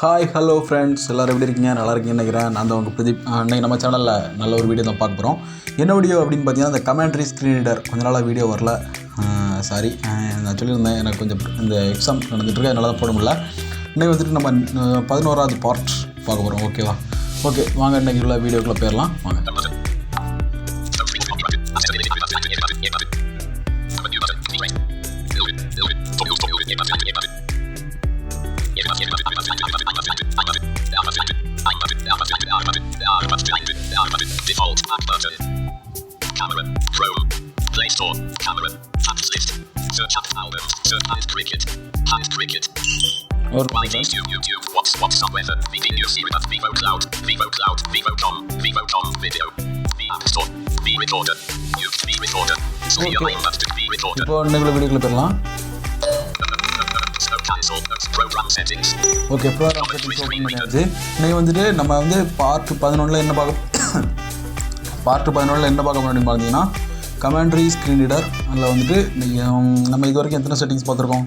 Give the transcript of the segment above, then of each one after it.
Hi hello friends, எல்லோரும் எப்படி இருக்கீங்க? நல்லா இருக்கீங்கன்னு நினைக்கிறேன். நான் தான் உங்கள் பிரதீப். இன்றைக்கி நம்ம சேனலில் நல்ல ஒரு வீடியோ தான் பார்க்க போகிறோம். என்ன வீடியோ அப்படின்னு பார்த்தீங்கன்னா, இந்த கமெண்ட்ரி ஸ்க்ரீன் ரீடர் கொஞ்ச நாளாக வீடியோ வரல. சாரி, நான் சொல்லியிருந்தேன் எனக்கு கொஞ்சம் இந்த எக்ஸாம் நடந்துகிட்ருக்கு, அதனால தான் போட முடியல. இன்றைக்கி வந்துட்டு நம்ம 11வது பார்ட் பார்க்க போகிறோம். ஓகேவா? ஓகே, வாங்க இன்றைக்கி உள்ள வீடியோக்குள்ளே போயிடலாம். வாங்க. Default back button. Camera. Chrome. Play Store. Camera. Apps list. Search app albums. Search and cricket. Hand cricket. YT's YouTube. What's up weather? VD News with Vivo Cloud. Vivo Cloud. Vicom Video. V App Store. V Recorder. V Recorder. Studio Line Button. V Recorder. இப்போ இன்னைக்கு வீடியோக்குள்ள போயிடலாம். Cancel. Program settings. Okay, program settings open பண்ணியாச்சு. இன்னைக்கு வந்துட்டு நம்ம வந்து part 11ல் என்ன பார்க்க முடியும் பார்த்தீங்கன்னா, கமெண்ட்ரி ஸ்க்ரீன் ரீடர். அதில் வந்துட்டு நம்ம இது வரைக்கும் எத்தனை செட்டிங்ஸ் பார்த்துருக்கோம்?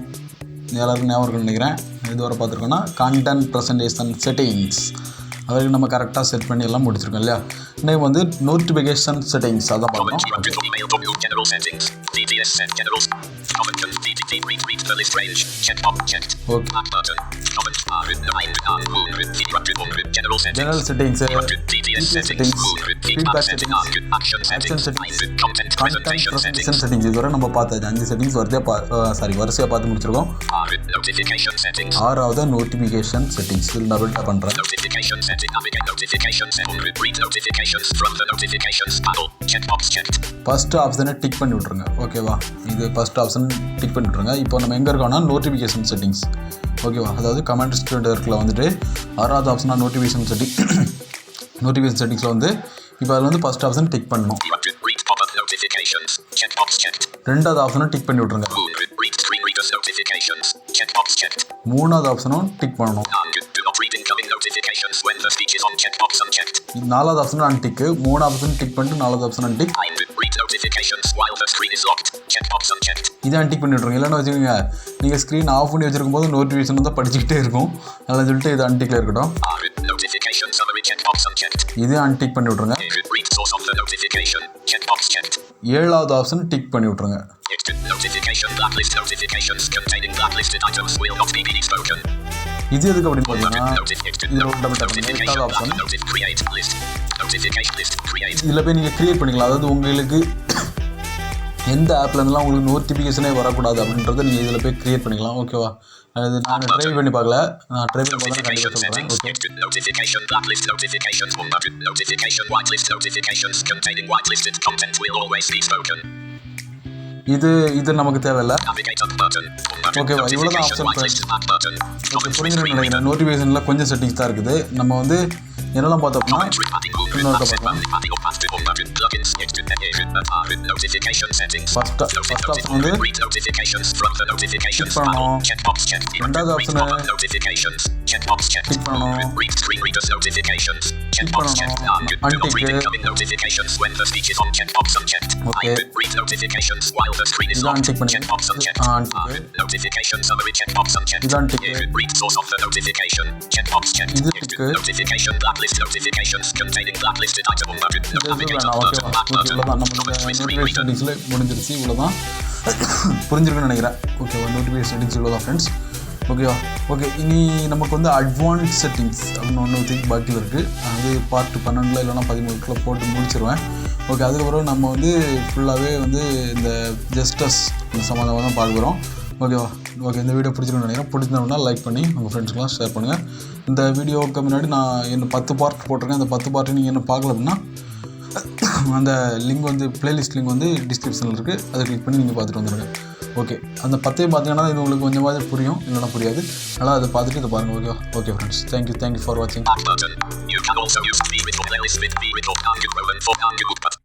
எல்லாருக்கும் ஞாபகம் இருக்குன்னு நினைக்கிறேன். இதுவரை பார்த்துருக்கோன்னா கண்டென்ட் ப்ரெசன்டேஷன் செட்டிங்ஸ் அது வரைக்கும் நம்ம கரெக்டாக செட் பண்ணி எல்லாம் முடிச்சிருக்கோம் இல்லையா? இன்னைக்கு வந்து நோட்டிஃபிகேஷன் செட்டிங்ஸ் அதான் பார்க்கணும். General settings, feedback settings, action settings, content presentation settings. இதுவரை நம்ம பார்த்தாச்சு 5 செட்டிங்ஸ் வரிசையாக பார்த்து முடிச்சிருக்கோம். 6வது நோட்டிஃபிகேஷன் செட்டிங்ஸ். இதில் டபுள் டேப் பண்ணுறேன். ஃபர்ஸ்ட் ஆப்ஷனை டிக் பண்ணி விட்ருங்க. ஓகேவா? இது ஃபர்ஸ்ட் ஆப்ஷன் டிக் பண்ணி விட்ருங்க. இப்போ நம்ம எங்கே இருக்கோம்னா நோட்டிஃபிகேஷன் செட்டிங்ஸ். ஓகேவா? அதாவது கமெண்ட் ஸ்க்ரீன் ரீடரில் வந்துட்டு 6வது ஆப்ஷனாக நோட்டிஃபிகேஷன் செட்டிங்ஸில் வந்து இப்போ அதில் வந்து ஃபர்ஸ்ட் ஆப்ஷன் டிக் பண்ணணும். 2வது ஆப்ஷனும் டிக் பண்ணி விட்ருங்க. 3வது ஆப்ஷனும் டிக் பண்ணணும். 4வது ஆப்ஷன் அன்டிக்கு. 3வது ஆப்ஷன் டிக் பண்ணிட்டு 4வது ஆப்ஷன் அன்டிக். இதை அன்டிக் பண்ணி விட்ருங்க. இல்லைன்னு வச்சுக்கோங்க, நீங்கள் ஸ்க்ரீன் ஆஃப் பண்ணி வச்சிருக்கும் போது நோட்டிஃபிகேஷன் வந்து படிச்சுக்கிட்டே இருக்கும். அதெல்லாம் சொல்லிட்டு இது அன்டிக்கில் இருக்கட்டும். இது அன்டிக் பண்ணி விட்ருங்க. 7வது ஆப்ஷன் டிக் பண்ணி விட்ருங்க. இது எதுக்கு அப்படின்னு பார்த்தீங்கன்னா, இதில் ஆப்ஷன் இதில் போய் நீங்கள் க்ரியேட் பண்ணிக்கலாம். அதாவது உங்களுக்கு எந்த ஆப்லேருந்துலாம் உங்களுக்கு நோட்டிஃபிகேஷனே வரக்கூடாது அப்படின்றத நீங்கள் இதில் போய் க்ரியேட் பண்ணிக்கலாம். ஓகேவா? அது நான் ட்ரை பண்ணி பார்க்கல. நான் ட்ரை பண்ணி பார்த்தா கண்டிப்பாக சொல்கிறேன். ஓகே, இது நமக்கு தேவையில்லை. ஓகேவா? இவ்வளோ தான் ஆப்ஷன். ஓகே, புரிஞ்சுன்னு நினைக்கிறேன். நோட்டிஃபிகேஷனில் கொஞ்சம் செட்டிங்ஸ் தான் இருக்குது. நம்ம வந்து என்னெல்லாம் பார்த்தோம்னா ஃபர்ஸ்ட் ஆப்ஷன் வந்து டிக் பண்ணணும். 2வது ஆப்ஷனை டிக் பண்ணணும். அன்டிக்கு. ஓகே, இதான் டிக் பண்ணி இதான் டிக்கு. இது டிக்கு. நோட்டிஃபிகேஷன் செட்டிங்ஸில் முடிஞ்சிருச்சு. இவ்வளோதான். புரிஞ்சிருக்குன்னு நினைக்கிறேன். ஓகேவா? நோட்டிஃபிகேஷன் செட்டிங்ஸ் இவ்வளோதான் ஃப்ரெண்ட்ஸ். ஓகேவா? ஓகே, இனி நமக்கு வந்து அட்வான்ஸ் செட்டிங்ஸ் அப்படின்னு ஒன்று பாக்கியில் இருக்குது. அது பார்ட் 12 இல்லைனா 13 போட்டு முடிச்சிருவேன். ஓகே, அதுக்கப்புறம் நம்ம வந்து ஃபுல்லாகவே வந்து இந்த ஜஸ்டஸ் இந்த சம்மந்தமாக தான் பார்க்குறோம். ஓகேவா? ஓகே, இந்த வீடியோ பிடிச்சிருக்குன்னு நினைக்கிறேன். பிடிச்சிருந்தோம்னா லைக் பண்ணி உங்கள் ஃப்ரெண்ட்ஸ்க்கெலாம் ஷேர் பண்ணுங்கள். இந்த வீடியோவுக்கு முன்னாடி நான் இன்னும் 10 பார்ட் போட்டிருக்கேன். அந்த 10 பார்ட்டு நீங்கள் என்ன பார்க்கல அப்படின்னா அந்த லிங்க் வந்து பிளேலிஸ்ட் லிங்க் வந்து டிஸ்கிரிப்ஷனில் இருக்குது. அதை கிளிக் பண்ணி நீங்கள் பார்த்துட்டு வந்துடுங்க. ஓகே, அந்த 10 பார்த்தீங்கன்னா இது உங்களுக்கு கொஞ்சமாவது புரியும், இல்லைனா புரியாது. அதனால் அதை பார்த்துட்டு இதை பாருங்கள். ஓகேவா? ஓகே ஃப்ரெண்ட்ஸ், தேங்க்யூ ஃபார் வாட்சிங்.